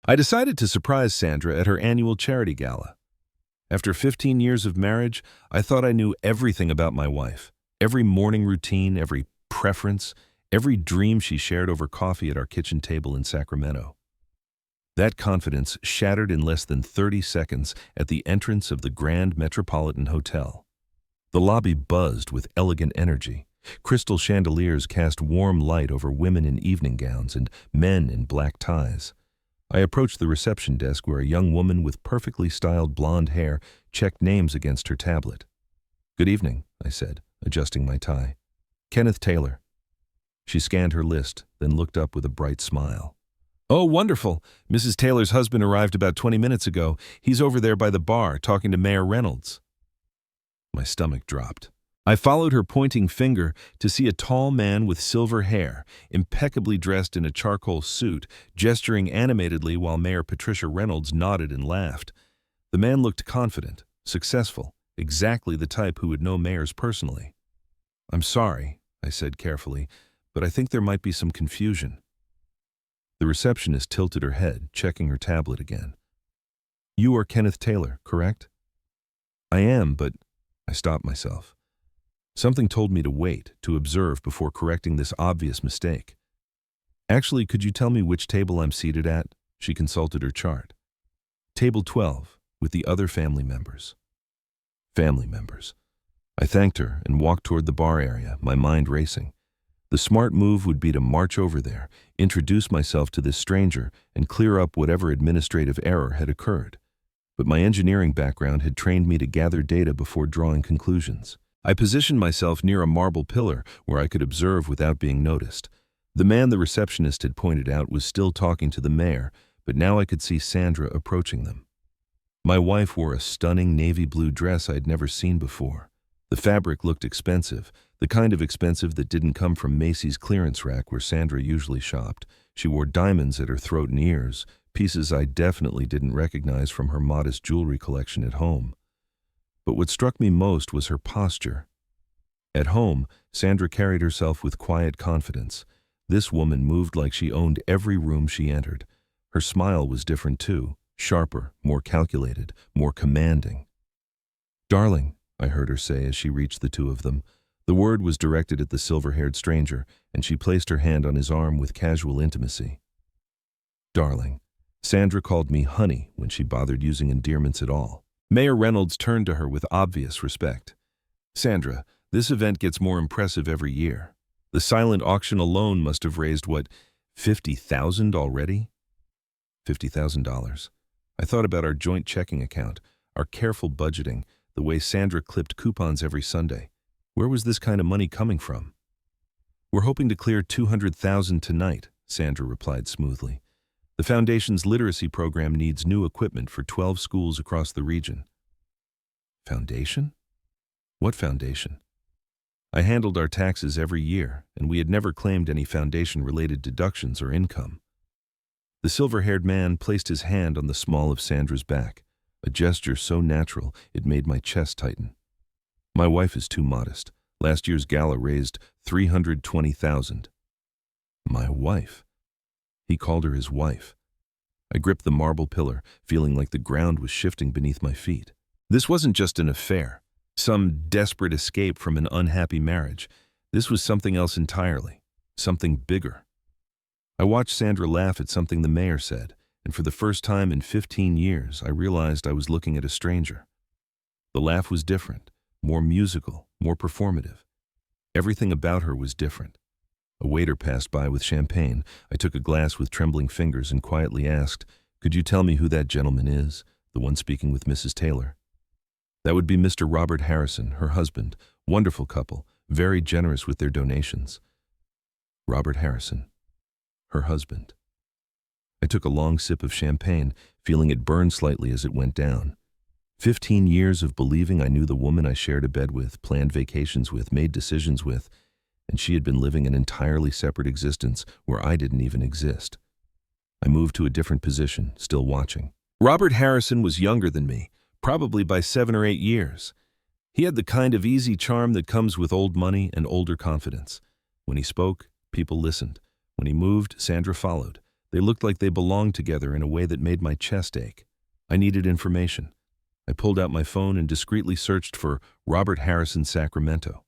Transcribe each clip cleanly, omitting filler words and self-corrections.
I decided to surprise Sandra at her annual charity gala. After 15 years of marriage, I thought I knew everything about my wife. Every morning routine, every preference, every dream she shared over coffee at our kitchen table in Sacramento. That confidence shattered in less than 30 seconds at the entrance of the Grand Metropolitan Hotel. The lobby buzzed with elegant energy. Crystal chandeliers cast warm light over women in evening gowns and men in black ties. I approached the reception desk where a young woman with perfectly styled blonde hair checked names against her tablet. "Good evening," I said, adjusting my tie. "Kenneth Taylor." She scanned her list, then looked up with a bright smile. "Oh, wonderful. Mrs. Taylor's husband arrived about 20 minutes ago. He's over there by the bar talking to Mayor Reynolds." My stomach dropped. I followed her pointing finger to see a tall man with silver hair, impeccably dressed in a charcoal suit, gesturing animatedly while Mayor Patricia Reynolds nodded and laughed. The man looked confident, successful, exactly the type who would know mayors personally. "I'm sorry," I said carefully, "but I think there might be some confusion." The receptionist tilted her head, checking her tablet again. "You are Kenneth Taylor, correct?" "I am, but—" I stopped myself. Something told me to wait, to observe before correcting this obvious mistake. "Actually, could you tell me which table I'm seated at?" She consulted her chart. "Table 12, with the other family members." Family members. I thanked her and walked toward the bar area, my mind racing. The smart move would be to march over there, introduce myself to this stranger, and clear up whatever administrative error had occurred. But my engineering background had trained me to gather data before drawing conclusions. I positioned myself near a marble pillar where I could observe without being noticed. The man the receptionist had pointed out was still talking to the mayor, but now I could see Sandra approaching them. My wife wore a stunning navy blue dress I'd never seen before. The fabric looked expensive, the kind of expensive that didn't come from Macy's clearance rack where Sandra usually shopped. She wore diamonds at her throat and ears, pieces I definitely didn't recognize from her modest jewelry collection at home. But what struck me most was her posture. At home, Sandra carried herself with quiet confidence. This woman moved like she owned every room she entered. Her smile was different too, sharper, more calculated, more commanding. "Darling," I heard her say as she reached the two of them. The word was directed at the silver-haired stranger, and she placed her hand on his arm with casual intimacy. "Darling." Sandra called me honey when she bothered using endearments at all. Mayor Reynolds turned to her with obvious respect. "Sandra, this event gets more impressive every year. The silent auction alone must have raised, what, $50,000 already?" $50,000. I thought about our joint checking account, our careful budgeting, the way Sandra clipped coupons every Sunday. Where was this kind of money coming from? "We're hoping to clear $200,000 tonight," Sandra replied smoothly. "The Foundation's literacy program needs new equipment for 12 schools across the region." Foundation? What foundation? I handled our taxes every year, and we had never claimed any foundation-related deductions or income. The silver-haired man placed his hand on the small of Sandra's back, a gesture so natural it made my chest tighten. "My wife is too modest. Last year's gala raised $320,000. My wife. He called her his wife. I gripped the marble pillar, feeling like the ground was shifting beneath my feet. This wasn't just an affair, some desperate escape from an unhappy marriage. This was something else entirely, something bigger. I watched Sandra laugh at something the mayor said, and for the first time in 15 years, I realized I was looking at a stranger. The laugh was different, more musical, more performative. Everything about her was different. A waiter passed by with champagne. I took a glass with trembling fingers and quietly asked, "Could you tell me who that gentleman is, the one speaking with Mrs. Taylor?" "That would be Mr. Robert Harrison, her husband. Wonderful couple, very generous with their donations." Robert Harrison, her husband. I took a long sip of champagne, feeling it burn slightly as it went down. 15 years of believing I knew the woman I shared a bed with, planned vacations with, made decisions with, and she had been living an entirely separate existence where I didn't even exist. I moved to a different position, still watching. Robert Harrison was younger than me, probably by 7 or 8 years. He had the kind of easy charm that comes with old money and older confidence. When he spoke, people listened. When he moved, Sandra followed. They looked like they belonged together in a way that made my chest ache. I needed information. I pulled out my phone and discreetly searched for Robert Harrison Sacramento.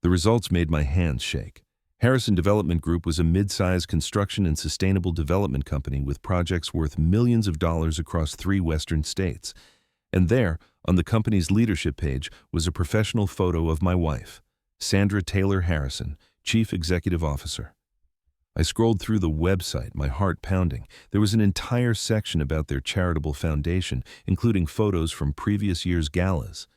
The results made my hands shake. Harrison Development Group was a mid-sized construction and sustainable development company with projects worth millions of dollars across 3 western states. And there, on the company's leadership page, was a professional photo of my wife, Sandra Taylor Harrison, Chief Executive Officer. I scrolled through the website, my heart pounding. There was an entire section about their charitable foundation, including photos from previous year's galas.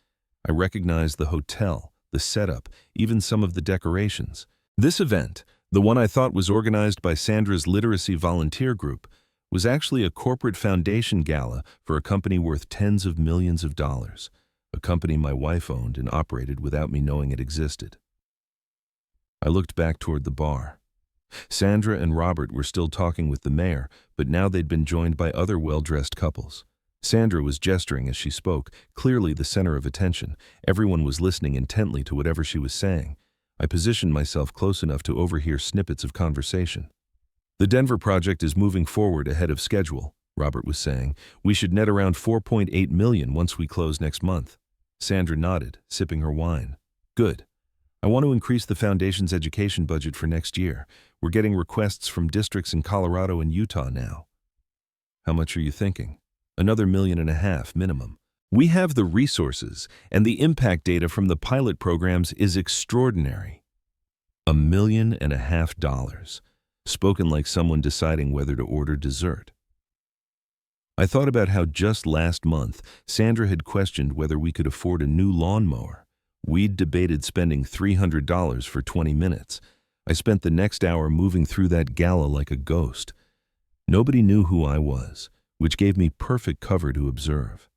I recognized the hotel, the setup, even some of the decorations. This event, the one I thought was organized by Sandra's literacy volunteer group, was actually a corporate foundation gala for a company worth tens of millions of dollars, a company my wife owned and operated without me knowing it existed. I looked back toward the bar. Sandra and Robert were still talking with the mayor, but now they'd been joined by other well-dressed couples. Sandra was gesturing as she spoke, clearly the center of attention. Everyone was listening intently to whatever she was saying. I positioned myself close enough to overhear snippets of conversation. "The Denver project is moving forward ahead of schedule," Robert was saying. "We should net around $4.8 million once we close next month." Sandra nodded, sipping her wine. "Good. I want to increase the foundation's education budget for next year. We're getting requests from districts in Colorado and Utah now." "How much are you thinking?" "Another $1.5 million minimum. We have the resources, and the impact data from the pilot programs is extraordinary." $1.5 million. Spoken like someone deciding whether to order dessert. I thought about how just last month, Sandra had questioned whether we could afford a new lawnmower. We'd debated spending $300 for 20 minutes. I spent the next hour moving through that gala like a ghost. Nobody knew who I was, which gave me perfect cover to observe.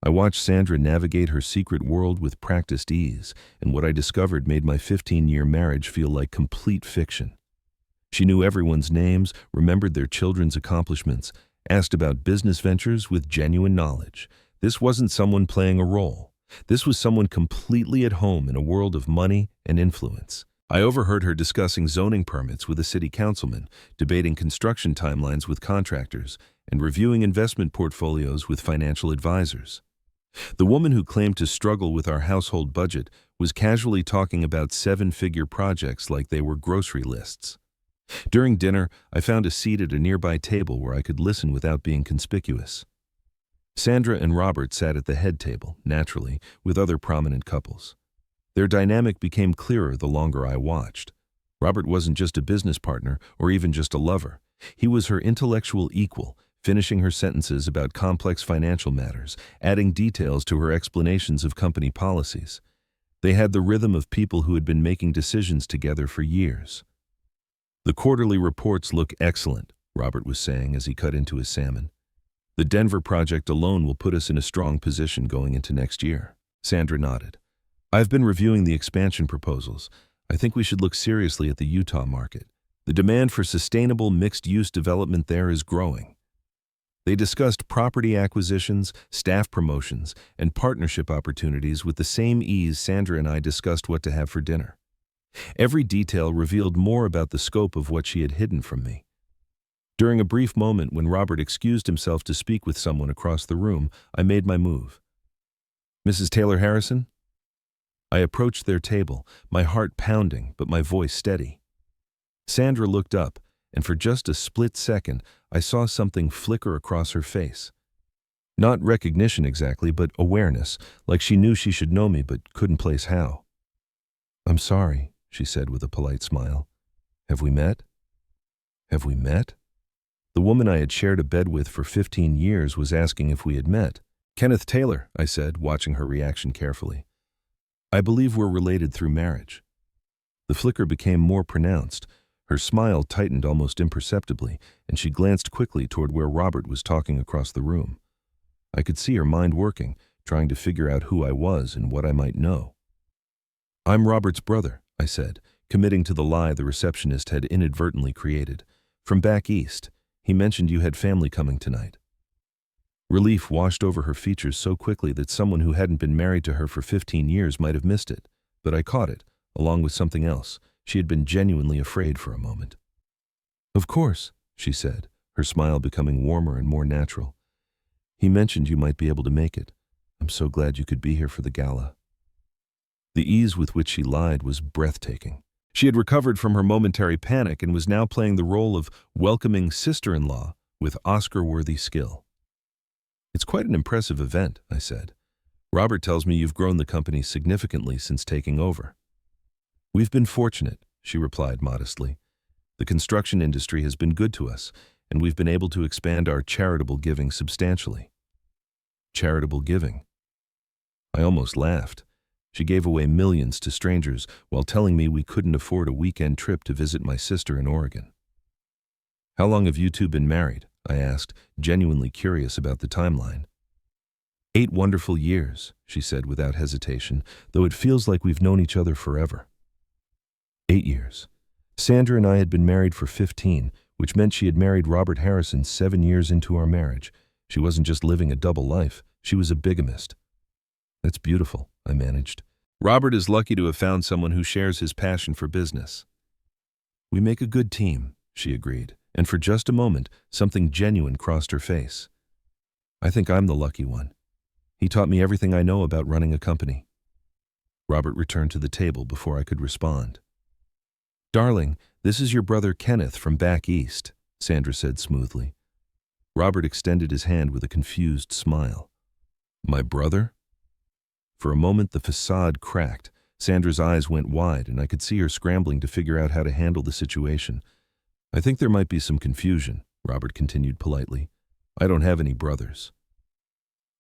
I watched Sandra navigate her secret world with practiced ease, and what I discovered made my 15-year marriage feel like complete fiction. She knew everyone's names, remembered their children's accomplishments, asked about business ventures with genuine knowledge. This wasn't someone playing a role. This was someone completely at home in a world of money and influence. I overheard her discussing zoning permits with a city councilman, debating construction timelines with contractors, and reviewing investment portfolios with financial advisors. The woman who claimed to struggle with our household budget was casually talking about 7-figure projects like they were grocery lists. During dinner, I found a seat at a nearby table where I could listen without being conspicuous. Sandra and Robert sat at the head table, naturally, with other prominent couples. Their dynamic became clearer the longer I watched. Robert wasn't just a business partner or even just a lover. He was her intellectual equal, finishing her sentences about complex financial matters, adding details to her explanations of company policies. They had the rhythm of people who had been making decisions together for years. "The quarterly reports look excellent," Robert was saying as he cut into his salmon. "The Denver project alone will put us in a strong position going into next year." Sandra nodded. "I've been reviewing the expansion proposals. I think we should look seriously at the Utah market. The demand for sustainable mixed-use development there is growing." They discussed property acquisitions, staff promotions, and partnership opportunities with the same ease Sandra and I discussed what to have for dinner. Every detail revealed more about the scope of what she had hidden from me. During a brief moment when Robert excused himself to speak with someone across the room, I made my move. "Mrs. Taylor Harrison?" I approached their table, my heart pounding, but my voice steady. Sandra looked up, and for just a split second, I saw something flicker across her face. Not recognition exactly, but awareness, like she knew she should know me but couldn't place how. "I'm sorry," she said with a polite smile. "Have we met?" "Have we met?" The woman I had shared a bed with for 15 years was asking if we had met. "Kenneth Taylor," I said, watching her reaction carefully. "I believe we're related through marriage." The flicker became more pronounced. Her smile tightened almost imperceptibly, and she glanced quickly toward where Robert was talking across the room. I could see her mind working, trying to figure out who I was and what I might know. "I'm Robert's brother," I said, committing to the lie the receptionist had inadvertently created. "From back east. He mentioned you had family coming tonight." Relief washed over her features so quickly that someone who hadn't been married to her for 15 years might have missed it, but I caught it, along with something else. She had been genuinely afraid for a moment. "Of course," she said, her smile becoming warmer and more natural. "He mentioned you might be able to make it. I'm so glad you could be here for the gala." The ease with which she lied was breathtaking. She had recovered from her momentary panic and was now playing the role of welcoming sister-in-law with Oscar-worthy skill. "It's quite an impressive event," I said. "Robert tells me you've grown the company significantly since taking over." "We've been fortunate," she replied modestly. "The construction industry has been good to us, and we've been able to expand our charitable giving substantially." Charitable giving? I almost laughed. She gave away millions to strangers while telling me we couldn't afford a weekend trip to visit my sister in Oregon. "How long have you two been married?" I asked, genuinely curious about the timeline. 8 wonderful years, she said without hesitation, though it feels like we've known each other forever. 8 years. Sandra and I had been married for 15, which meant she had married Robert Harrison 7 years into our marriage. She wasn't just living a double life, she was a bigamist. "That's beautiful," I managed. "Robert is lucky to have found someone who shares his passion for business." "We make a good team," she agreed, and for just a moment, something genuine crossed her face. "I think I'm the lucky one. He taught me everything I know about running a company." Robert returned to the table before I could respond. "Darling, this is your brother Kenneth from back east," Sandra said smoothly. Robert extended his hand with a confused smile. "My brother?" For a moment the facade cracked. Sandra's eyes went wide, and I could see her scrambling to figure out how to handle the situation. "I think there might be some confusion," Robert continued politely. "I don't have any brothers."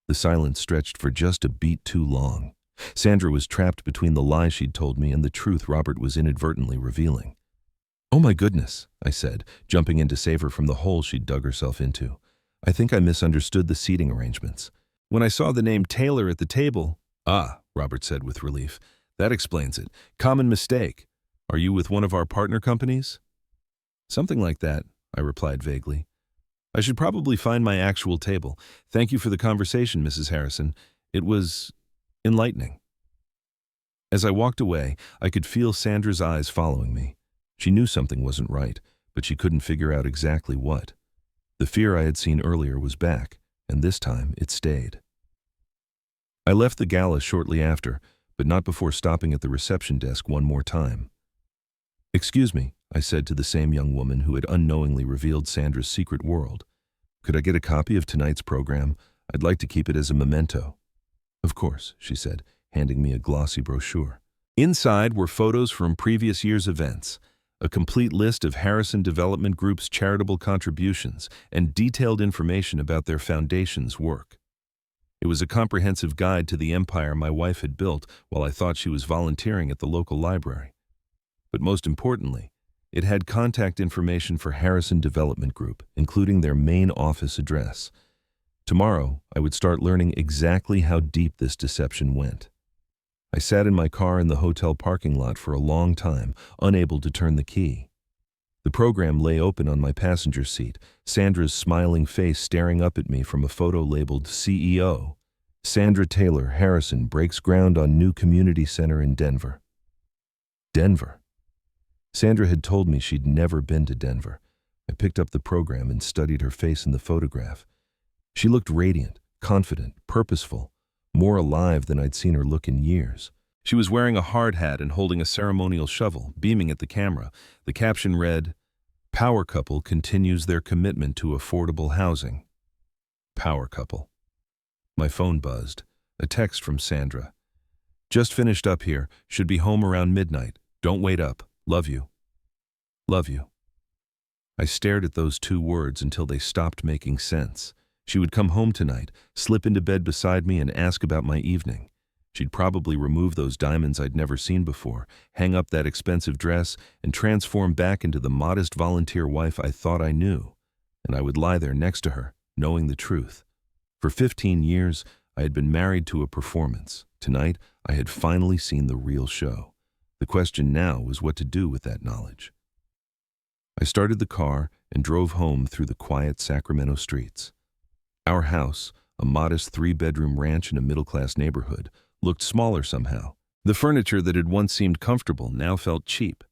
The silence stretched for just a beat too long. Sandra was trapped between the lie she'd told me and the truth Robert was inadvertently revealing. "Oh my goodness," I said, jumping in to save her from the hole she'd dug herself into. "I think I misunderstood the seating arrangements. When I saw the name Taylor at the table—" "Ah," Robert said with relief. "That explains it. Common mistake. Are you with one of our partner companies?" "Something like that," I replied vaguely. "I should probably find my actual table. Thank you for the conversation, Mrs. Harrison. It was enlightening." As I walked away, I could feel Sandra's eyes following me. She knew something wasn't right, but she couldn't figure out exactly what. The fear I had seen earlier was back, and this time it stayed. I left the gala shortly after, but not before stopping at the reception desk one more time. "Excuse me," I said to the same young woman who had unknowingly revealed Sandra's secret world. "Could I get a copy of tonight's program? I'd like to keep it as a memento." "Of course," she said, handing me a glossy brochure. Inside were photos from previous year's events, a complete list of Harrison Development Group's charitable contributions, and detailed information about their foundation's work. It was a comprehensive guide to the empire my wife had built while I thought she was volunteering at the local library. But most importantly, it had contact information for Harrison Development Group, including their main office address. Tomorrow, I would start learning exactly how deep this deception went. I sat in my car in the hotel parking lot for a long time, unable to turn the key. The program lay open on my passenger seat, Sandra's smiling face staring up at me from a photo labeled CEO. Sandra Taylor Harrison breaks ground on new community center in Denver. Denver. Sandra had told me she'd never been to Denver. I picked up the program and studied her face in the photograph. She looked radiant, confident, purposeful, more alive than I'd seen her look in years. She was wearing a hard hat and holding a ceremonial shovel, beaming at the camera. The caption read, "Power couple continues their commitment to affordable housing." Power couple. My phone buzzed. A text from Sandra. "Just finished up here. Should be home around midnight. Don't wait up. Love you. Love you." I stared at those 2 words until they stopped making sense. She would come home tonight, slip into bed beside me and ask about my evening. She'd probably remove those diamonds I'd never seen before, hang up that expensive dress, and transform back into the modest volunteer wife I thought I knew. And I would lie there next to her, knowing the truth. For 15 years, I had been married to a performance. Tonight, I had finally seen the real show. The question now was what to do with that knowledge. I started the car and drove home through the quiet Sacramento streets. Our house, a modest 3-bedroom ranch in a middle-class neighborhood, looked smaller somehow. The furniture that had once seemed comfortable now felt cheap.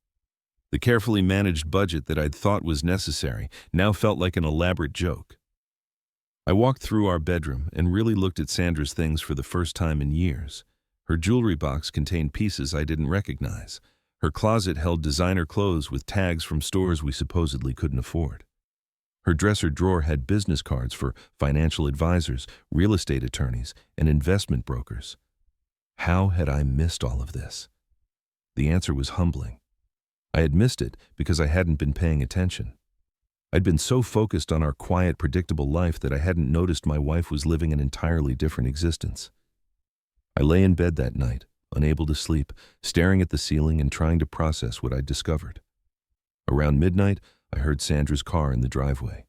The carefully managed budget that I'd thought was necessary now felt like an elaborate joke. I walked through our bedroom and really looked at Sandra's things for the first time in years. Her jewelry box contained pieces I didn't recognize. Her closet held designer clothes with tags from stores we supposedly couldn't afford. Her dresser drawer had business cards for financial advisors, real estate attorneys, and investment brokers. How had I missed all of this? The answer was humbling. I had missed it because I hadn't been paying attention. I'd been so focused on our quiet, predictable life that I hadn't noticed my wife was living an entirely different existence. I lay in bed that night, unable to sleep, staring at the ceiling and trying to process what I'd discovered. Around midnight, I heard Sandra's car in the driveway.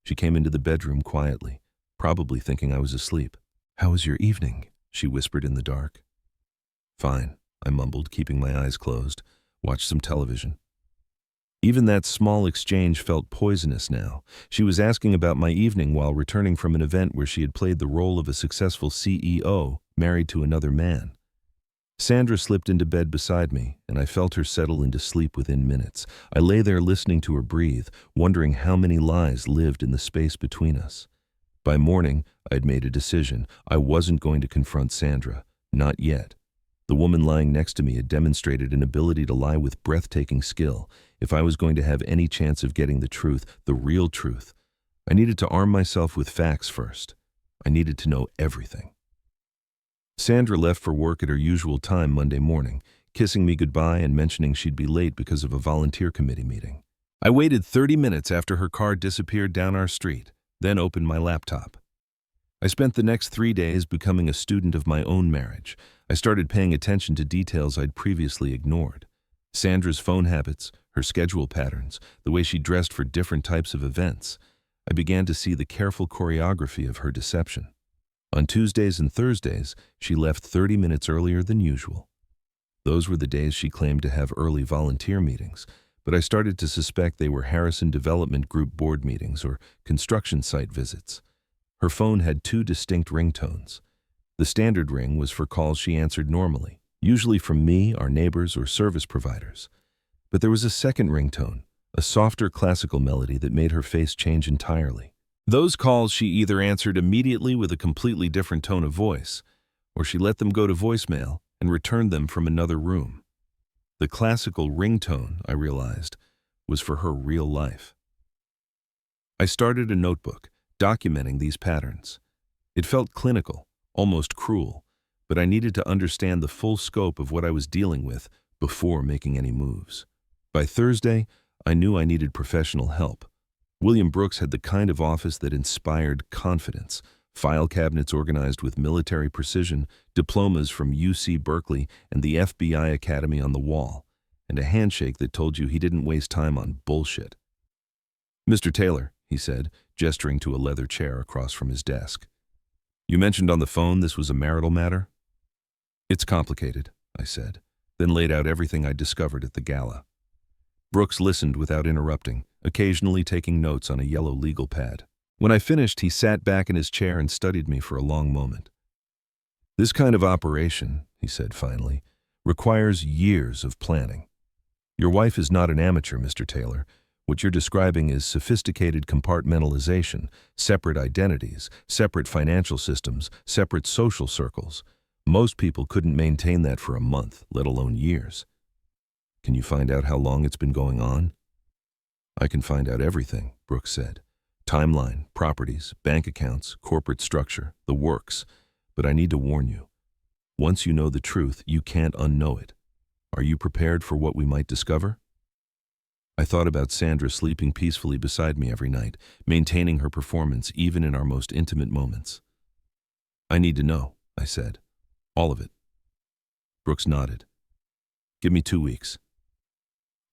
She came into the bedroom quietly, probably thinking I was asleep. "How was your evening?" she whispered in the dark. "Fine," I mumbled, keeping my eyes closed. "Watched some television." Even that small exchange felt poisonous now. She was asking about my evening while returning from an event where she had played the role of a successful CEO married to another man. Sandra slipped into bed beside me, and I felt her settle into sleep within minutes. I lay there listening to her breathe, wondering how many lies lived in the space between us. By morning, I'd made a decision. I wasn't going to confront Sandra. Not yet. The woman lying next to me had demonstrated an ability to lie with breathtaking skill. If I was going to have any chance of getting the truth, the real truth, I needed to arm myself with facts first. I needed to know everything. Sandra left for work at her usual time Monday morning, kissing me goodbye and mentioning she'd be late because of a volunteer committee meeting. I waited 30 minutes after her car disappeared down our street, then opened my laptop. I spent the next 3 days becoming a student of my own marriage. I started paying attention to details I'd previously ignored. Sandra's phone habits, her schedule patterns, the way she dressed for different types of events. I began to see the careful choreography of her deception. On Tuesdays and Thursdays, she left 30 minutes earlier than usual. Those were the days she claimed to have early volunteer meetings, but I started to suspect they were Harrison Development Group board meetings or construction site visits. Her phone had 2 distinct ringtones. The standard ring was for calls she answered normally, usually from me, our neighbors, or service providers. But there was a second ringtone, a softer classical melody that made her face change entirely. Those calls she either answered immediately with a completely different tone of voice, or she let them go to voicemail and returned them from another room. The classical ringtone, I realized, was for her real life. I started a notebook, documenting these patterns. It felt clinical, almost cruel, but I needed to understand the full scope of what I was dealing with before making any moves. By Thursday, I knew I needed professional help. William Brooks had the kind of office that inspired confidence, file cabinets organized with military precision, diplomas from UC Berkeley and the FBI Academy on the wall, and a handshake that told you he didn't waste time on bullshit. "Mr. Taylor," he said, gesturing to a leather chair across from his desk. "You mentioned on the phone this was a marital matter?" "It's complicated," I said, then laid out everything I'd discovered at the gala. Brooks listened without interrupting, occasionally taking notes on a yellow legal pad. When I finished, he sat back in his chair and studied me for a long moment. "This kind of operation," he said finally, "requires years of planning. Your wife is not an amateur, Mr. Taylor. What you're describing is sophisticated compartmentalization, separate identities, separate financial systems, separate social circles. Most people couldn't maintain that for a month, let alone years. Can you find out how long it's been going on?" "I can find out everything," Brooks said. "Timeline, properties, bank accounts, corporate structure, the works. But I need to warn you. Once you know the truth, you can't unknow it. Are you prepared for what we might discover?" I thought about Sandra sleeping peacefully beside me every night, maintaining her performance even in our most intimate moments. "I need to know," I said. "All of it." Brooks nodded. "Give me 2 weeks."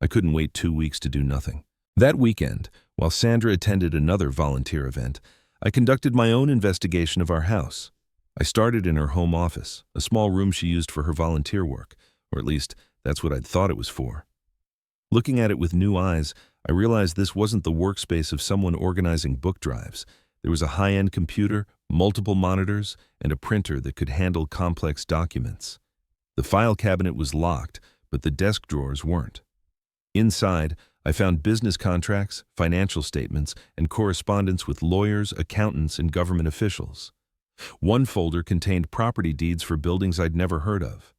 I couldn't wait 2 weeks to do nothing. That weekend, while Sandra attended another volunteer event, I conducted my own investigation of our house. I started in her home office, a small room she used for her volunteer work, or at least that's what I'd thought it was for. Looking at it with new eyes, I realized this wasn't the workspace of someone organizing book drives. There was a high-end computer, multiple monitors, and a printer that could handle complex documents. The file cabinet was locked, but the desk drawers weren't. Inside, I found business contracts, financial statements, and correspondence with lawyers, accountants, and government officials. One folder contained property deeds for buildings I'd never heard of.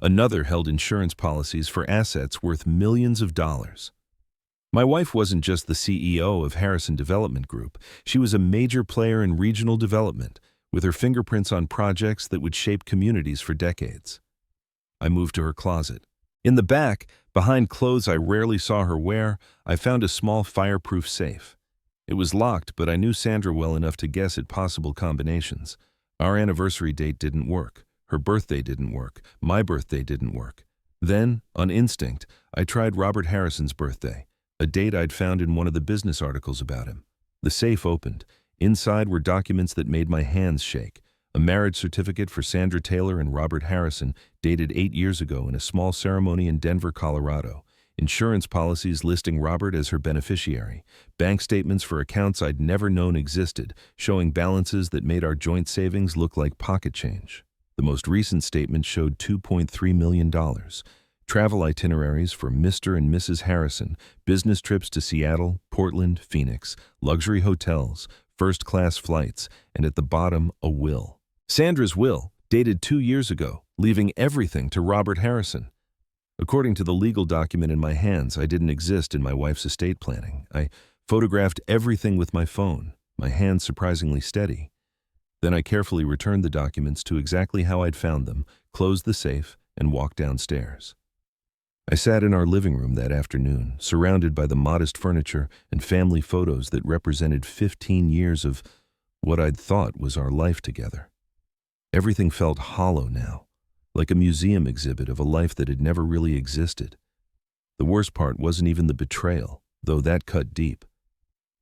Another held insurance policies for assets worth millions of dollars. My wife wasn't just the CEO of Harrison Development Group. She was a major player in regional development, with her fingerprints on projects that would shape communities for decades. I moved to her closet. In the back, behind clothes I rarely saw her wear, I found a small fireproof safe. It was locked, but I knew Sandra well enough to guess at possible combinations. Our anniversary date didn't work. Her birthday didn't work. My birthday didn't work. Then, on instinct, I tried Robert Harrison's birthday, a date I'd found in one of the business articles about him. The safe opened. Inside were documents that made my hands shake. A marriage certificate for Sandra Taylor and Robert Harrison, dated 8 years ago in a small ceremony in Denver, Colorado. Insurance policies listing Robert as her beneficiary. Bank statements for accounts I'd never known existed, showing balances that made our joint savings look like pocket change. The most recent statement showed $2.3 million. Travel itineraries for Mr. and Mrs. Harrison, business trips to Seattle, Portland, Phoenix, luxury hotels, first-class flights, and at the bottom, a will. Sandra's will, dated 2 years ago, leaving everything to Robert Harrison. According to the legal document in my hands, I didn't exist in my wife's estate planning. I photographed everything with my phone, my hands surprisingly steady. Then I carefully returned the documents to exactly how I'd found them, closed the safe, and walked downstairs. I sat in our living room that afternoon, surrounded by the modest furniture and family photos that represented 15 years of what I'd thought was our life together. Everything felt hollow now, like a museum exhibit of a life that had never really existed. The worst part wasn't even the betrayal, though that cut deep.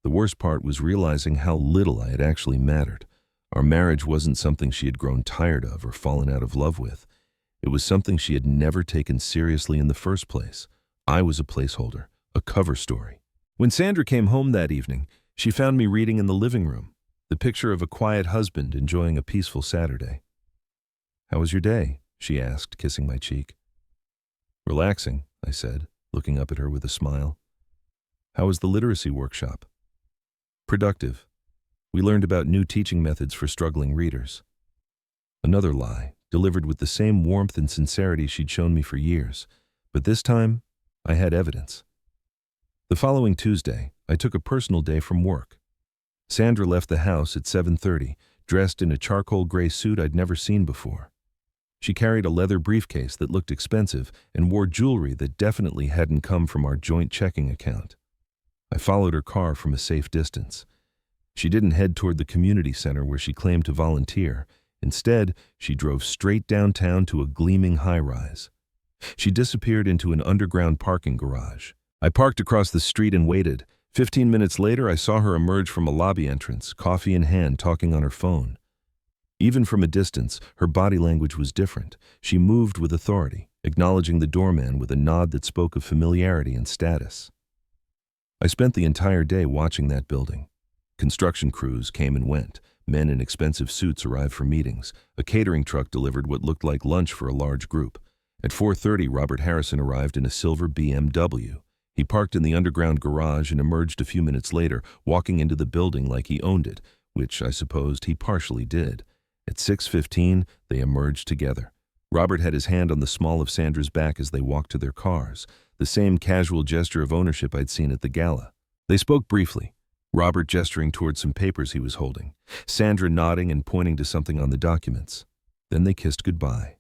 The worst part was realizing how little I had actually mattered. Our marriage wasn't something she had grown tired of or fallen out of love with. It was something she had never taken seriously in the first place. I was a placeholder, a cover story. When Sandra came home that evening, she found me reading in the living room, the picture of a quiet husband enjoying a peaceful Saturday. "How was your day?" she asked, kissing my cheek. "Relaxing," I said, looking up at her with a smile. "How was the literacy workshop?" "Productive. We learned about new teaching methods for struggling readers." Another lie, delivered with the same warmth and sincerity she'd shown me for years. But this time, I had evidence. The following Tuesday, I took a personal day from work. Sandra left the house at 7:30, dressed in a charcoal gray suit I'd never seen before. She carried a leather briefcase that looked expensive and wore jewelry that definitely hadn't come from our joint checking account. I followed her car from a safe distance. She didn't head toward the community center where she claimed to volunteer. Instead, she drove straight downtown to a gleaming high-rise. She disappeared into an underground parking garage. I parked across the street and waited. 15 minutes later, I saw her emerge from a lobby entrance, coffee in hand, talking on her phone. Even from a distance, her body language was different. She moved with authority, acknowledging the doorman with a nod that spoke of familiarity and status. I spent the entire day watching that building. Construction crews came and went. Men in expensive suits arrived for meetings. A catering truck delivered what looked like lunch for a large group. At 4:30, Robert Harrison arrived in a silver BMW. He parked in the underground garage and emerged a few minutes later, walking into the building like he owned it, which I supposed he partially did. At 6:15, they emerged together. Robert had his hand on the small of Sandra's back as they walked to their cars, the same casual gesture of ownership I'd seen at the gala. They spoke briefly, Robert gesturing towards some papers he was holding, Sandra nodding and pointing to something on the documents. Then they kissed goodbye.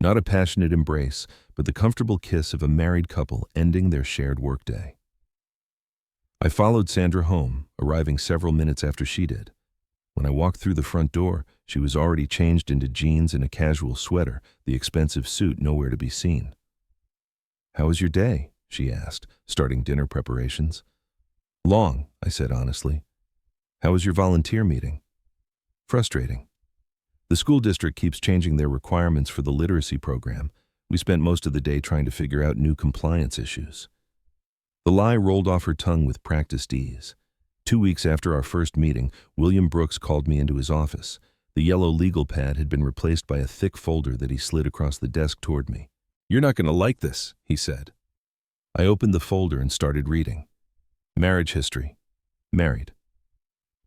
Not a passionate embrace, but the comfortable kiss of a married couple ending their shared workday. I followed Sandra home, arriving several minutes after she did. When I walked through the front door, she was already changed into jeans and a casual sweater, the expensive suit nowhere to be seen. "How was your day?" she asked, starting dinner preparations. "Long," I said honestly. "How was your volunteer meeting?" "Frustrating. The school district keeps changing their requirements for the literacy program. We spent most of the day trying to figure out new compliance issues." The lie rolled off her tongue with practiced ease. 2 weeks after our first meeting, William Brooks called me into his office. The yellow legal pad had been replaced by a thick folder that he slid across the desk toward me. "You're not going to like this," he said. I opened the folder and started reading. Marriage history. Married.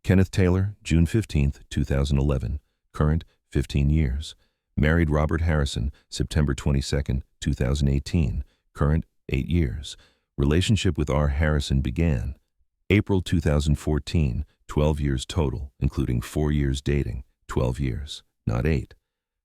Kenneth Taylor, June 15, 2011. Current, 15 years. Married Robert Harrison, September 22, 2018. Current, 8 years. Relationship with R. Harrison began April 2014, 12 years total, including 4 years dating, 12 years, not 8.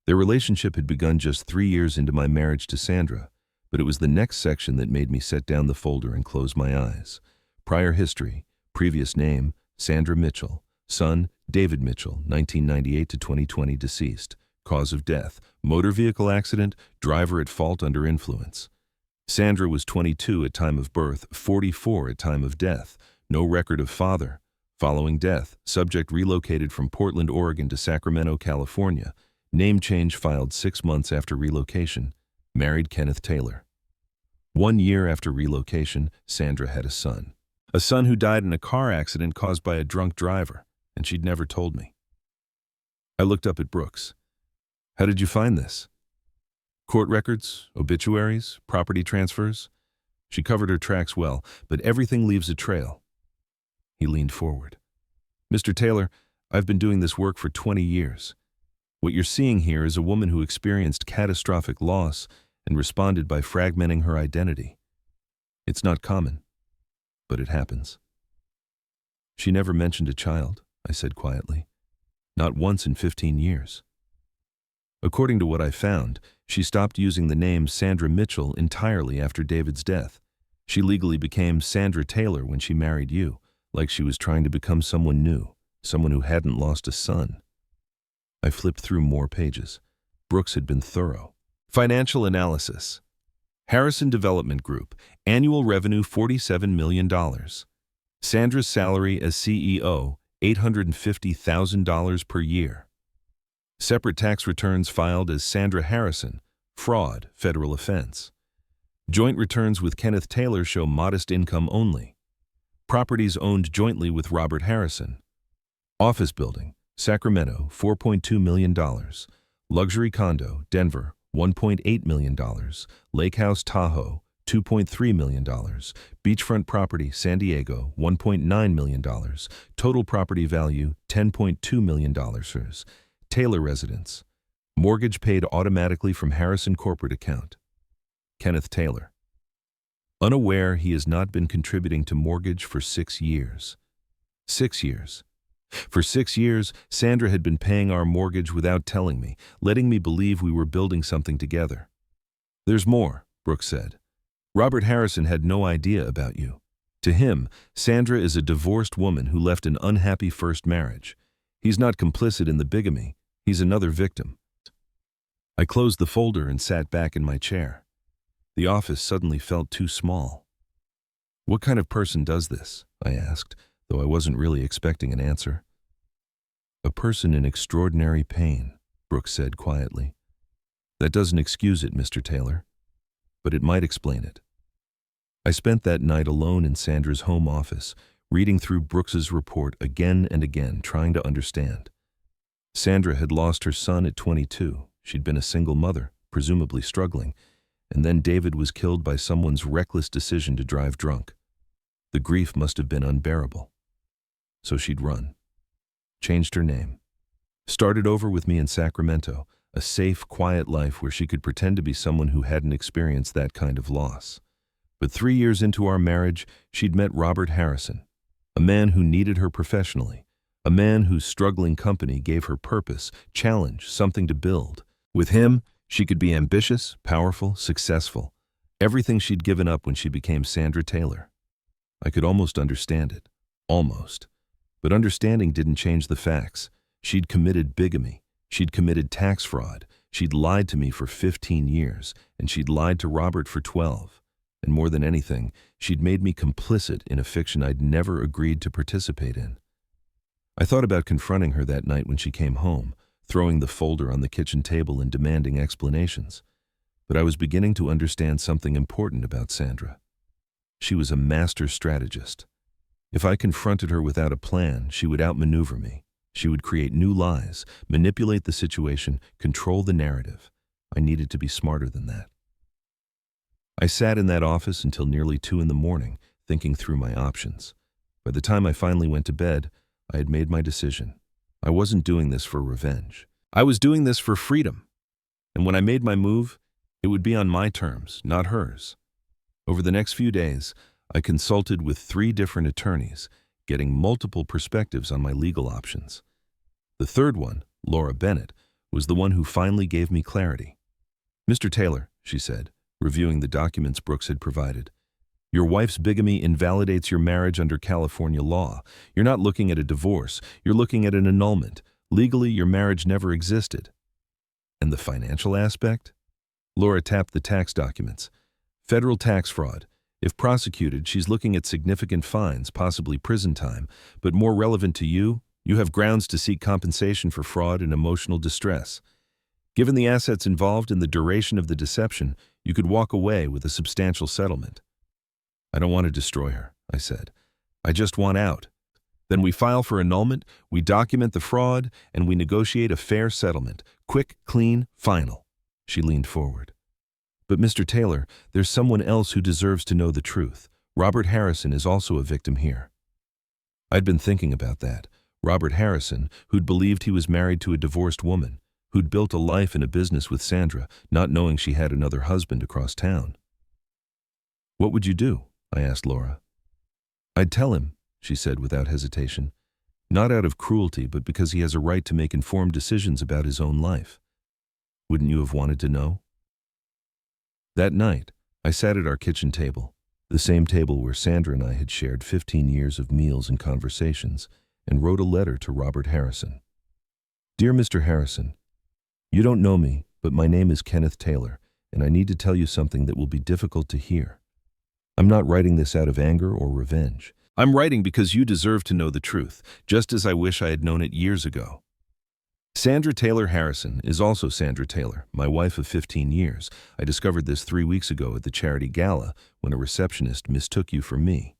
Their relationship had begun just 3 years into my marriage to Sandra, but it was the next section that made me set down the folder and close my eyes. Prior history, previous name, Sandra Mitchell. Son, David Mitchell, 1998 to 2020, deceased. Cause of death, motor vehicle accident, driver at fault under influence. Sandra was 22 at time of birth, 44 at time of death. No record of father. Following death, subject relocated from Portland, Oregon to Sacramento, California. Name change filed 6 months after relocation. Married Kenneth Taylor. 1 year after relocation, Sandra had a son. A son who died in a car accident caused by a drunk driver, and she'd never told me. I looked up at Brooks. How did you find this? Court records, obituaries, property transfers? She covered her tracks well, but everything leaves a trail. He leaned forward. Mr. Taylor, I've been doing this work for 20 years. What you're seeing here is a woman who experienced catastrophic loss and responded by fragmenting her identity. It's not common, but it happens. She never mentioned a child, I said quietly. Not once in 15 years. According to what I found, she stopped using the name Sandra Mitchell entirely after David's death. She legally became Sandra Taylor when she married you, like she was trying to become someone new, someone who hadn't lost a son. I flipped through more pages. Brooks had been thorough. Financial analysis. Harrison Development Group, annual revenue $47 million. Sandra's salary as CEO, $850,000 per year. Separate tax returns filed as Sandra Harrison, fraud, federal offense. Joint returns with Kenneth Taylor show modest income only. Properties owned jointly with Robert Harrison. Office building, Sacramento, $4.2 million. Luxury condo, Denver, $1.8 million. Lake House, Tahoe, $2.3 million. Beachfront property, San Diego, $1.9 million. Total property value, $10.2 million. Taylor residence. Mortgage paid automatically from Harrison corporate account. Kenneth Taylor. Unaware he has not been contributing to mortgage for 6 years. 6 years. For 6 years, Sandra had been paying our mortgage without telling me, letting me believe we were building something together. There's more, Brooks said. Robert Harrison had no idea about you. To him, Sandra is a divorced woman who left an unhappy first marriage. He's not complicit in the bigamy. He's another victim. I closed the folder and sat back in my chair. The office suddenly felt too small. What kind of person does this? I asked, though I wasn't really expecting an answer. A person in extraordinary pain, Brooks said quietly. That doesn't excuse it, Mr. Taylor, but it might explain it. I spent that night alone in Sandra's home office, reading through Brooks's report again and again, trying to understand. Sandra had lost her son at 22. She'd been a single mother, presumably struggling, and then David was killed by someone's reckless decision to drive drunk. The grief must have been unbearable. So she'd run. Changed her name. Started over with me in Sacramento, a safe, quiet life where she could pretend to be someone who hadn't experienced that kind of loss. But 3 years into our marriage, she'd met Robert Harrison, a man who needed her professionally, a man whose struggling company gave her purpose, challenge, something to build. With him, she could be ambitious, powerful, successful, everything she'd given up when she became Sandra Taylor. I could almost understand it. Almost. But understanding didn't change the facts. She'd committed bigamy. She'd committed tax fraud. She'd lied to me for 15 years, and she'd lied to Robert for 12. And more than anything, she'd made me complicit in a fiction I'd never agreed to participate in. I thought about confronting her that night when she came home, throwing the folder on the kitchen table and demanding explanations. But I was beginning to understand something important about Sandra. She was a master strategist. If I confronted her without a plan, she would outmaneuver me. She would create new lies, manipulate the situation, control the narrative. I needed to be smarter than that. I sat in that office until nearly 2 in the morning, thinking through my options. By the time I finally went to bed, I had made my decision. I wasn't doing this for revenge. I was doing this for freedom. And when I made my move, it would be on my terms, not hers. Over the next few days, I consulted with 3 different attorneys, getting multiple perspectives on my legal options. The third one, Laura Bennett, was the one who finally gave me clarity. "Mr. Taylor," she said, reviewing the documents Brooks had provided, "your wife's bigamy invalidates your marriage under California law. You're not looking at a divorce, you're looking at an annulment. Legally, your marriage never existed." "And the financial aspect?" Laura tapped the tax documents. "Federal tax fraud. If prosecuted, she's looking at significant fines, possibly prison time. But more relevant to you, you have grounds to seek compensation for fraud and emotional distress. Given the assets involved and the duration of the deception, you could walk away with a substantial settlement." "I don't want to destroy her," I said. "I just want out. Then we file for annulment, we document the fraud, and we negotiate a fair settlement. Quick, clean, final." She leaned forward. "But Mr. Taylor, there's someone else who deserves to know the truth. Robert Harrison is also a victim here." I'd been thinking about that. Robert Harrison, who'd believed he was married to a divorced woman, who'd built a life and a business with Sandra, not knowing she had another husband across town. "What would you do?" I asked Laura. "I'd tell him," she said without hesitation. "Not out of cruelty, but because he has a right to make informed decisions about his own life." "Wouldn't you have wanted to know?" That night, I sat at our kitchen table, the same table where Sandra and I had shared 15 years of meals and conversations, and wrote a letter to Robert Harrison. "Dear Mr. Harrison, you don't know me, but my name is Kenneth Taylor, and I need to tell you something that will be difficult to hear. I'm not writing this out of anger or revenge. I'm writing because you deserve to know the truth, just as I wish I had known it years ago. Sandra Taylor Harrison is also Sandra Taylor, my wife of 15 years. I discovered this 3 weeks ago at the charity gala when a receptionist mistook you for me.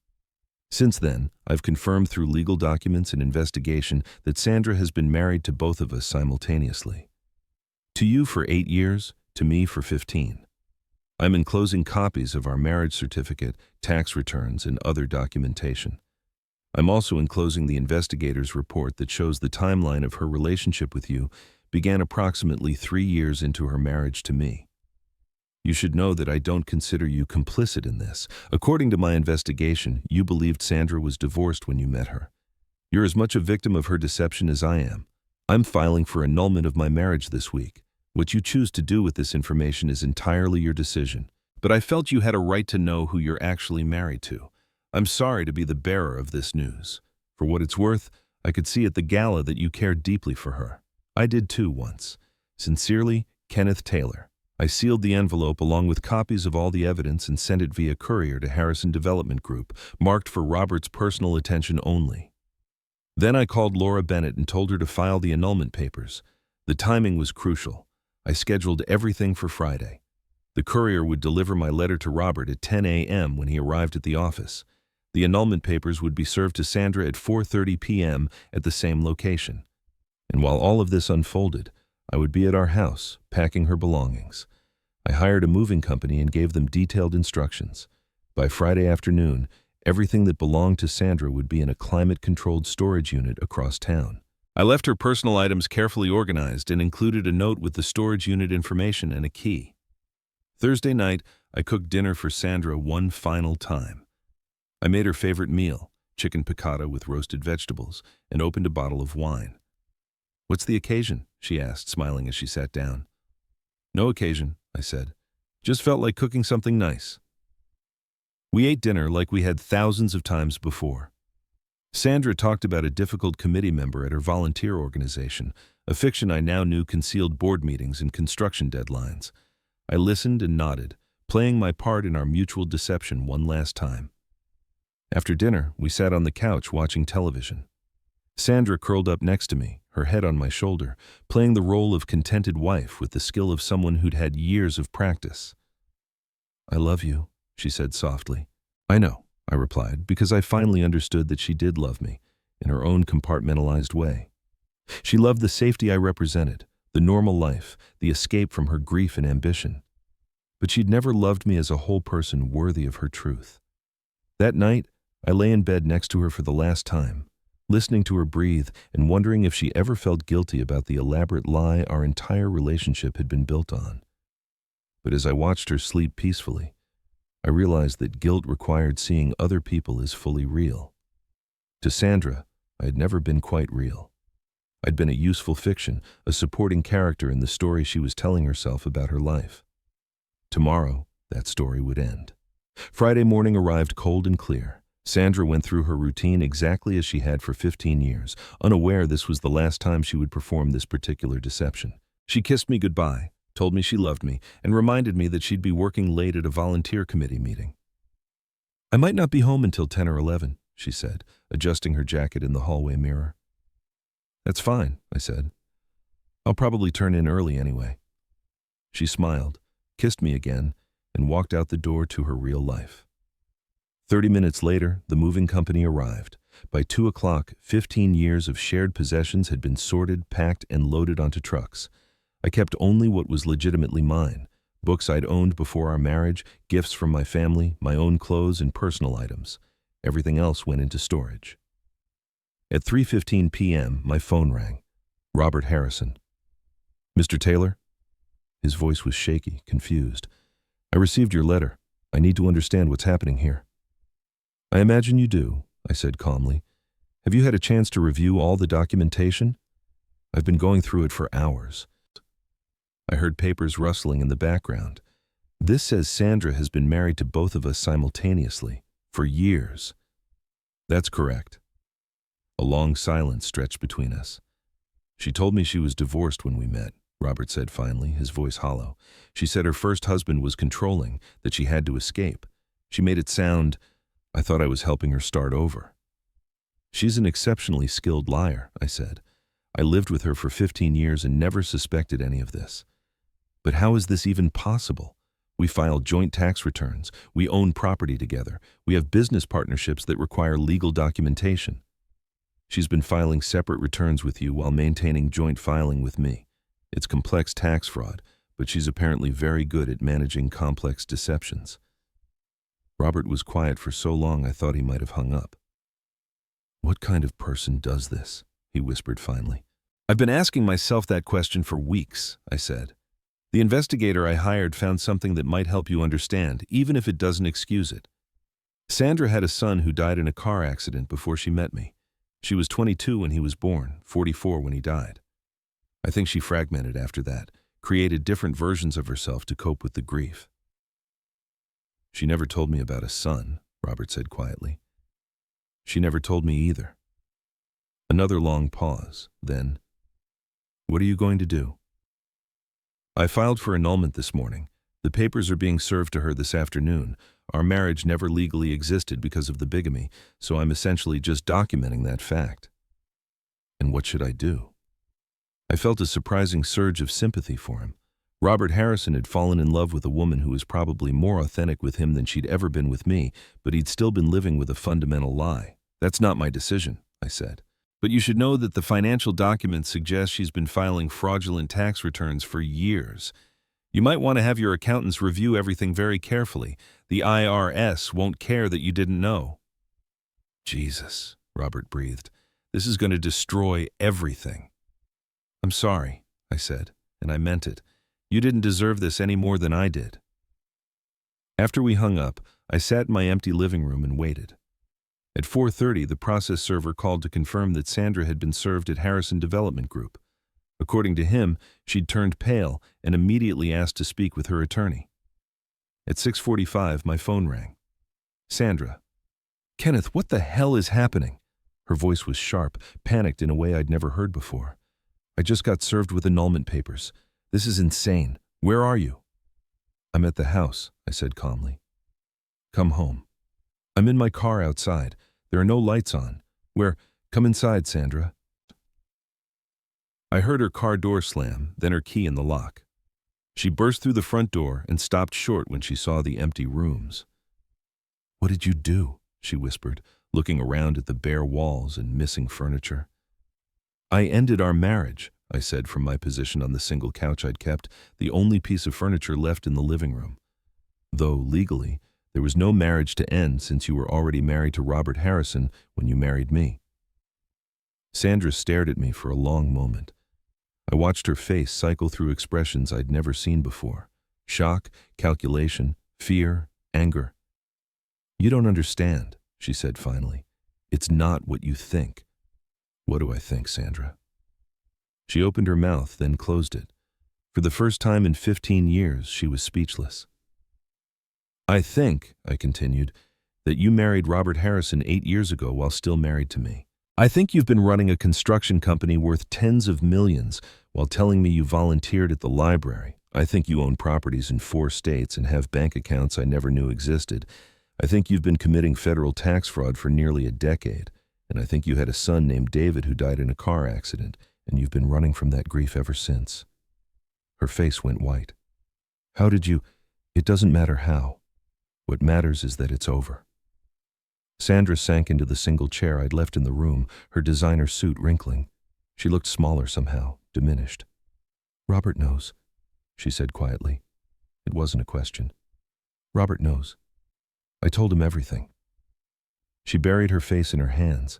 Since then, I've confirmed through legal documents and investigation that Sandra has been married to both of us simultaneously. To you for 8 years, to me for 15. I'm enclosing copies of our marriage certificate, tax returns, and other documentation. I'm also enclosing the investigator's report that shows the timeline of her relationship with you began approximately 3 years into her marriage to me. You should know that I don't consider you complicit in this. According to my investigation, you believed Sandra was divorced when you met her. You're as much a victim of her deception as I am. I'm filing for annulment of my marriage this week. What you choose to do with this information is entirely your decision. But I felt you had a right to know who you're actually married to. I'm sorry to be the bearer of this news. For what it's worth, I could see at the gala that you cared deeply for her. I did too once. Sincerely, Kenneth Taylor. I sealed the envelope along with copies of all the evidence and sent it via courier to Harrison Development Group, marked for Robert's personal attention only. Then I called Laura Bennett and told her to file the annulment papers. The timing was crucial. I scheduled everything for Friday. The courier would deliver my letter to Robert at 10 a.m. when he arrived at the office. The annulment papers would be served to Sandra at 4:30 p.m. at the same location. And while all of this unfolded, I would be at our house, packing her belongings. I hired a moving company and gave them detailed instructions. By Friday afternoon, everything that belonged to Sandra would be in a climate-controlled storage unit across town. I left her personal items carefully organized and included a note with the storage unit information and a key. Thursday night, I cooked dinner for Sandra one final time. I made her favorite meal, chicken piccata with roasted vegetables, and opened a bottle of wine. "What's the occasion?" she asked, smiling as she sat down. "No occasion," I said. "Just felt like cooking something nice." We ate dinner like we had thousands of times before. Sandra talked about a difficult committee member at her volunteer organization, a fiction I now knew concealed board meetings and construction deadlines. I listened and nodded, playing my part in our mutual deception one last time. After dinner, we sat on the couch watching television. Sandra curled up next to me, her head on my shoulder, playing the role of contented wife with the skill of someone who'd had years of practice. "I love you," she said softly. "I know," I replied, because I finally understood that she did love me, in her own compartmentalized way. She loved the safety I represented, the normal life, the escape from her grief and ambition. but she'd never loved me as a whole person worthy of her truth. That night, I lay in bed next to her for the last time, listening to her breathe and wondering if she ever felt guilty about the elaborate lie our entire relationship had been built on. But as I watched her sleep peacefully, I realized that guilt required seeing other people as fully real. To Sandra, I had never been quite real. I'd been a useful fiction, a supporting character in the story she was telling herself about her life. Tomorrow, that story would end. Friday morning arrived cold and clear. Sandra went through her routine exactly as she had for 15 years, unaware this was the last time she would perform this particular deception. She kissed me goodbye, told me she loved me, and reminded me that she'd be working late at a volunteer committee meeting. "I might not be home until 10 or 11, she said, adjusting her jacket in the hallway mirror. "That's fine," I said. "I'll probably turn in early anyway." She smiled, kissed me again, and walked out the door to her real life. 30 minutes later, the moving company arrived. By 2 o'clock, 15 years of shared possessions had been sorted, packed, and loaded onto trucks. I kept only what was legitimately mine: books I'd owned before our marriage, gifts from my family, my own clothes, and personal items. Everything else went into storage. At 3:15 p.m., my phone rang. Robert Harrison. "Mr. Taylor?" His voice was shaky, confused. "I received your letter. I need to understand what's happening here." "I imagine you do," I said calmly. "Have you had a chance to review all the documentation?" "I've been going through it for hours." I heard papers rustling in the background. "This says Sandra has been married to both of us simultaneously, for years." "That's correct." A long silence stretched between us. "She told me she was divorced when we met," Robert said finally, his voice hollow. "She said her first husband was controlling, that she had to escape. She made it sound, I thought I was helping her start over." "She's an exceptionally skilled liar," I said. "I lived with her for 15 years and never suspected any of this. But how is this even possible? We file joint tax returns. We own property together. We have business partnerships that require legal documentation. She's been filing separate returns with you while maintaining joint filing with me. It's complex tax fraud, but she's apparently very good at managing complex deceptions." Robert was quiet for so long I thought he might have hung up. "What kind of person does this?" he whispered finally. "I've been asking myself that question for weeks," I said. "The investigator I hired found something that might help you understand, even if it doesn't excuse it. Sandra had a son who died in a car accident before she met me. She was 22 when he was born, 44 when he died. I think she fragmented after that, created different versions of herself to cope with the grief." "She never told me about a son," Robert said quietly. "She never told me either." Another long pause, then, "What are you going to do?" "I filed for annulment this morning. The papers are being served to her this afternoon. Our marriage never legally existed because of the bigamy, so I'm essentially just documenting that fact." "And what should I do?" I felt a surprising surge of sympathy for him. Robert Harrison had fallen in love with a woman who was probably more authentic with him than she'd ever been with me, but he'd still been living with a fundamental lie. "That's not my decision," I said. "But you should know that the financial documents suggest she's been filing fraudulent tax returns for years. You might want to have your accountants review everything very carefully. The IRS won't care that you didn't know." "Jesus," Robert breathed. "This is going to destroy everything." "I'm sorry," I said, and I meant it. "You didn't deserve this any more than I did." After we hung up, I sat in my empty living room and waited. At 4:30, the process server called to confirm that Sandra had been served at Harrison Development Group. According to him, she'd turned pale and immediately asked to speak with her attorney. At 6:45, my phone rang. "Sandra." "Kenneth, what the hell is happening?" Her voice was sharp, panicked in a way I'd never heard before. "I just got served with annulment papers. This is insane. Where are you?" "I'm at the house," I said calmly. "Come home." "I'm in my car outside. There are no lights on. Come inside, Sandra." I heard her car door slam, then her key in the lock. She burst through the front door and stopped short when she saw the empty rooms. "What did you do?" she whispered, looking around at the bare walls and missing furniture. "I ended our marriage," I said from my position on the single couch I'd kept, the only piece of furniture left in the living room. though legally, there was no marriage to end since you were already married to Robert Harrison when you married me. Sandra stared at me for a long moment. I watched her face cycle through expressions I'd never seen before. Shock, calculation, fear, anger. "You don't understand," she said finally. "It's not what you think." "What do I think, Sandra?" She opened her mouth, then closed it. For the first time in 15 years, she was speechless. "I think," I continued, "that you married Robert Harrison 8 years ago while still married to me. I think you've been running a construction company worth tens of millions while telling me you volunteered at the library. I think you own properties in 4 states and have bank accounts I never knew existed. I think you've been committing federal tax fraud for nearly a decade, and I think you had a son named David who died in a car accident, and you've been running from that grief ever since." Her face went white. "How did you? It doesn't matter how. What matters is that it's over." Sandra sank into the single chair I'd left in the room, her designer suit wrinkling. She looked smaller somehow, diminished. "Robert knows," she said quietly. It wasn't a question. "Robert knows. I told him everything." She buried her face in her hands.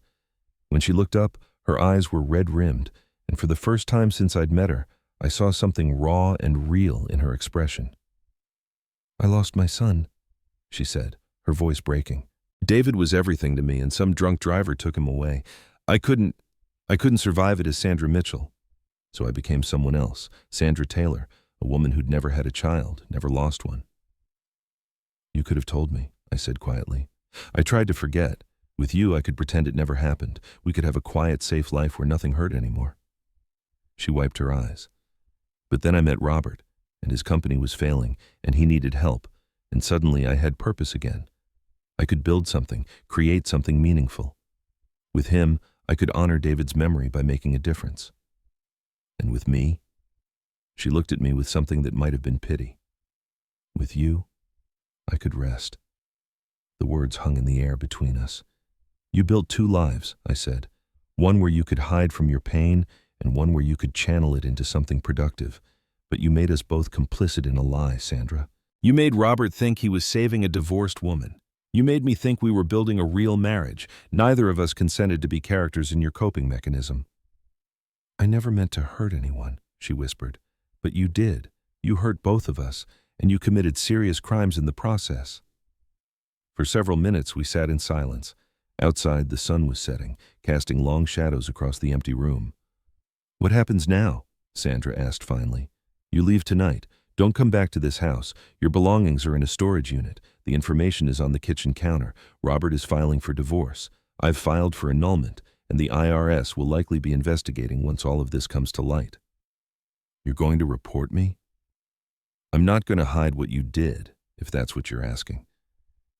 When she looked up, her eyes were red-rimmed, and for the first time since I'd met her, I saw something raw and real in her expression. "I lost my son," she said, her voice breaking. "David was everything to me, and some drunk driver took him away. I couldn't survive it as Sandra Mitchell. So I became someone else, Sandra Taylor, a woman who'd never had a child, never lost one." "You could have told me," I said quietly. "I tried to forget. With you, I could pretend it never happened. We could have a quiet, safe life where nothing hurt anymore." She wiped her eyes. "But then I met Robert, and his company was failing, and he needed help, and suddenly I had purpose again. I could build something, create something meaningful. With him, I could honor David's memory by making a difference. And with me?" She looked at me with something that might have been pity. "With you, I could rest." The words hung in the air between us. "You built 2 lives," I said. "One where you could hide from your pain, and one where you could channel it into something productive. But you made us both complicit in a lie, Sandra. You made Robert think he was saving a divorced woman. You made me think we were building a real marriage. Neither of us consented to be characters in your coping mechanism." "I never meant to hurt anyone," she whispered. "But you did. You hurt both of us, and you committed serious crimes in the process." For several minutes we sat in silence. Outside, the sun was setting, casting long shadows across the empty room. "What happens now?" Sandra asked finally. "You leave tonight. Don't come back to this house. Your belongings are in a storage unit. The information is on the kitchen counter. Robert is filing for divorce. I've filed for annulment, and the IRS will likely be investigating once all of this comes to light." "You're going to report me?" "I'm not going to hide what you did, if that's what you're asking.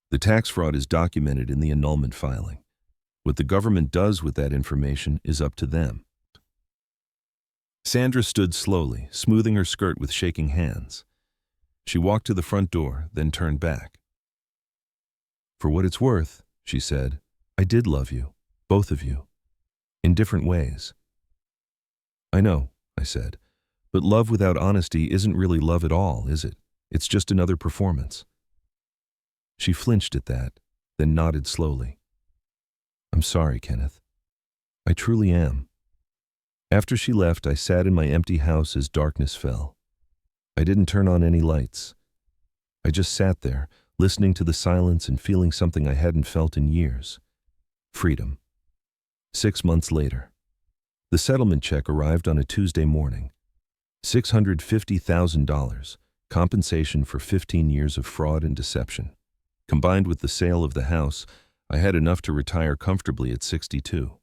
The tax fraud is documented in the annulment filing. What the government does with that information is up to them." Sandra stood slowly, smoothing her skirt with shaking hands. She walked to the front door, then turned back. "For what it's worth," she said, "I did love you, both of you, in different ways." "I know," I said, "but love without honesty isn't really love at all, is it? It's just another performance." She flinched at that, then nodded slowly. "I'm sorry, Kenneth. I truly am." After she left, I sat in my empty house as darkness fell. I didn't turn on any lights. I just sat there, listening to the silence and feeling something I hadn't felt in years. Freedom. 6 months later. The settlement check arrived on a Tuesday morning. $650,000, compensation for 15 years of fraud and deception. Combined with the sale of the house, I had enough to retire comfortably at 62.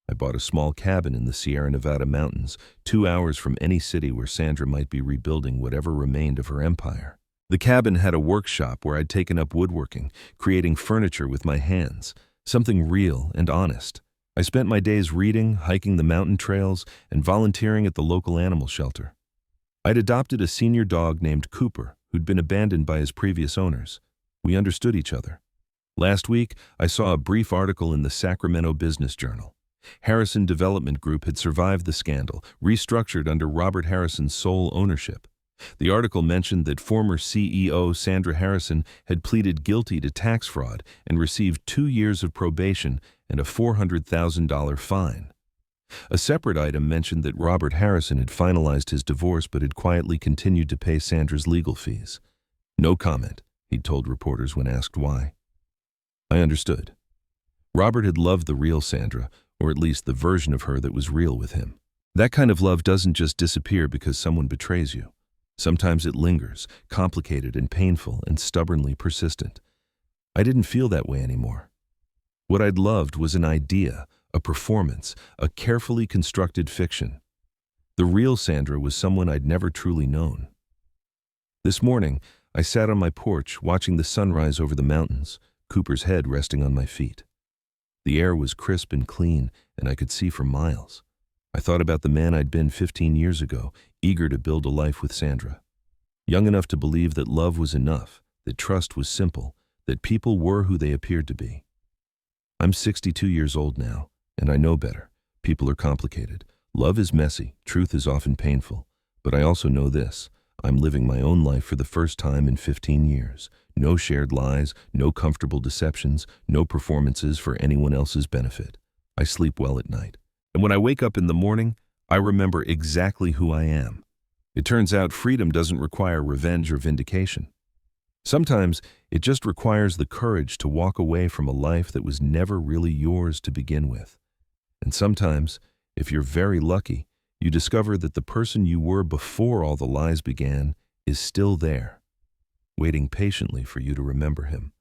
I bought a small cabin in the Sierra Nevada mountains, 2 hours from any city where Sandra might be rebuilding whatever remained of her empire. The cabin had a workshop where I'd taken up woodworking, creating furniture with my hands, something real and honest. I spent my days reading, hiking the mountain trails, and volunteering at the local animal shelter. I'd adopted a senior dog named Cooper, who'd been abandoned by his previous owners. We understood each other. Last week, I saw a brief article in the Sacramento Business Journal. Harrison Development Group had survived the scandal, restructured under Robert Harrison's sole ownership. The article mentioned that former CEO Sandra Harrison had pleaded guilty to tax fraud and received 2 years of probation and a $400,000 fine. A separate item mentioned that Robert Harrison had finalized his divorce but had quietly continued to pay Sandra's legal fees. No comment, he'd told reporters when asked why. I understood. Robert had loved the real Sandra, or at least the version of her that was real with him. That kind of love doesn't just disappear because someone betrays you. Sometimes it lingers, complicated and painful and stubbornly persistent. I didn't feel that way anymore. What I'd loved was an idea, a performance, a carefully constructed fiction. The real Sandra was someone I'd never truly known. This morning, I sat on my porch watching the sunrise over the mountains, Cooper's head resting on my feet. The air was crisp and clean, and I could see for miles. I thought about the man I'd been 15 years ago, eager to build a life with Sandra. Young enough to believe that love was enough, that trust was simple, that people were who they appeared to be. I'm 62 years old now, and I know better. People are complicated. Love is messy, truth is often painful. But I also know this. I'm living my own life for the first time in 15 years. No shared lies, no comfortable deceptions, no performances for anyone else's benefit. I sleep well at night. And when I wake up in the morning, I remember exactly who I am. It turns out freedom doesn't require revenge or vindication. Sometimes it just requires the courage to walk away from a life that was never really yours to begin with. And sometimes, if you're very lucky, you discover that the person you were before all the lies began is still there, waiting patiently for you to remember him.